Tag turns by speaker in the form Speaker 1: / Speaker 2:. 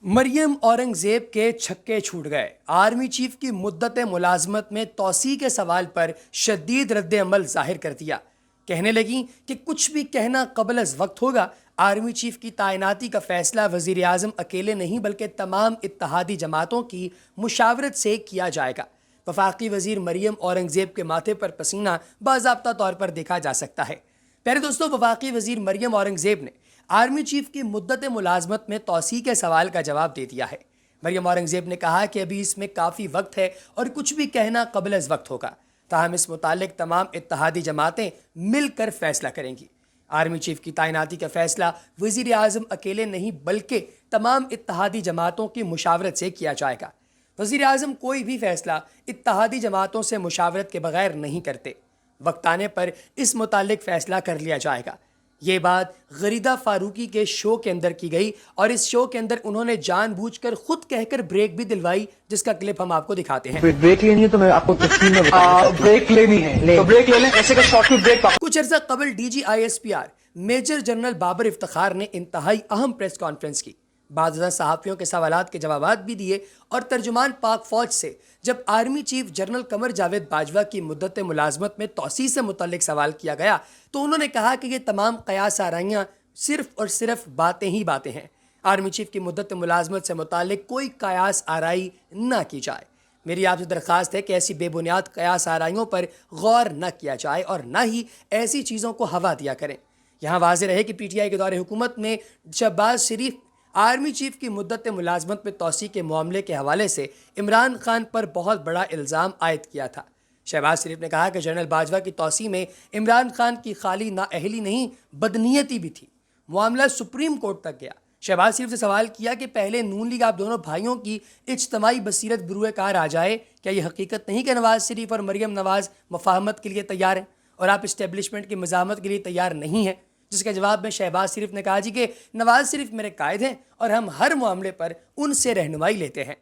Speaker 1: मरियम औरंगजेब के छक्के छूट गए। आर्मी चीफ की मुद्दत मुलाजमत में तौसी के सवाल पर शदीद रद्द अमल जाहिर कर दिया। कहने लगी कि कुछ भी कहना कबल अज वक्त होगा। आर्मी चीफ की तैनाती का फैसला वजीर आज़म अकेले नहीं बल्कि तमाम इत्तेहादी जमातों की मुशावरत से किया जाएगा। वफाकी वजीर मरियम औरंगजेब के माथे पर पसीना बाज़ाब्ता तौर पर देखा जा सकता है। प्यारे दोस्तों, वफाकी वजीर मरियम औरंगजेब ने आर्मी चीफ की मुद्दत मुलाजमत में तौसी के सवाल का जवाब दे दिया है। मरियम औरंगजेब ने कहा कि अभी इसमें काफ़ी वक्त है और कुछ भी कहना कबल अज वक्त होगा, ताहम इस मुतालिक तमाम इत्तेहादी जमातें मिलकर फैसला करेंगी। आर्मी चीफ की तैनाती का फैसला वजीर आज़म अकेले नहीं बल्कि तमाम इत्तेहादी जमातों की मुशावरत से किया जाएगा। वजीर आज़म कोई भी फैसला इत्तेहादी जमातों से मुशावरत के बगैर नहीं करते। वक्त आने पर इस मुतालिक फैसला कर लिया जाएगा। ये बात गरीदा फारूकी के शो के अंदर की गई और इस शो के अंदर उन्होंने जानबूझकर खुद कहकर ब्रेक भी दिलवाई, जिसका क्लिप हम आपको दिखाते हैं।
Speaker 2: ब्रेक लेनी है तो मैं आपको तफसील में ब्रेक लेनी है तो ब्रेक ले लें। ऐसे का शॉर्ट में ब्रेक।
Speaker 1: कुछ अर्सा कबल DGISPR major general Babar Iftikhar ने इंतहाई अहम प्रेस कॉन्फ्रेंस की। बाद सहाफ़ियों के सवालात के जवाबात भी दिए और तर्जुमान पाक फौज से जब army chief general Qamar Javed Bajwa की मुद्दत मुलाजमत में तौसी से मुतल्लिक सवाल किया गया तो उन्होंने कहा कि ये तमाम कयास आराइयाँ सिर्फ और सिर्फ बातें ही बातें हैं। आर्मी चीफ की मुद्दत मुलाजमत से मुतल्लिक कोई कयास आराई ना की जाए। मेरी आपसे दरख्वास्त है कि ऐसी बेबुनियाद कयास आराइयों पर गौर न किया जाए और न ही ऐसी चीज़ों को हवा दिया करें। यहाँ वाज़ेह रहे कि PTI के दौरे हुकूमत में शहबाज शरीफ आर्मी चीफ की मुद्दत मुलाजमत में तौसी के मामले के हवाले से इमरान खान पर बहुत बड़ा इल्ज़ाम आयद किया था। शहबाज शरीफ ने कहा कि जनरल बाजवा की तौसी में इमरान खान की खाली नाअहली नहीं बदनीयती भी थी। मामला सुप्रीम कोर्ट तक गया। शहबाज शरीफ से सवाल किया कि पहले नून लीग आप दोनों भाइयों की इज्तमाई बसीरत बरूए कार आ जाए, क्या ये हकीकत नहीं कि नवाज शरीफ और मरियम नवाज मुफाहमत के लिए तैयार हैं और आप इस्टेब्लिशमेंट की मज़ामत के लिए तैयार नहीं हैं? जिसके जवाब में शहबाज शरीफ ने कहा जी कि नवाज शरीफ मेरे कायद हैं और हम हर मामले पर उनसे रहनुमाई लेते हैं।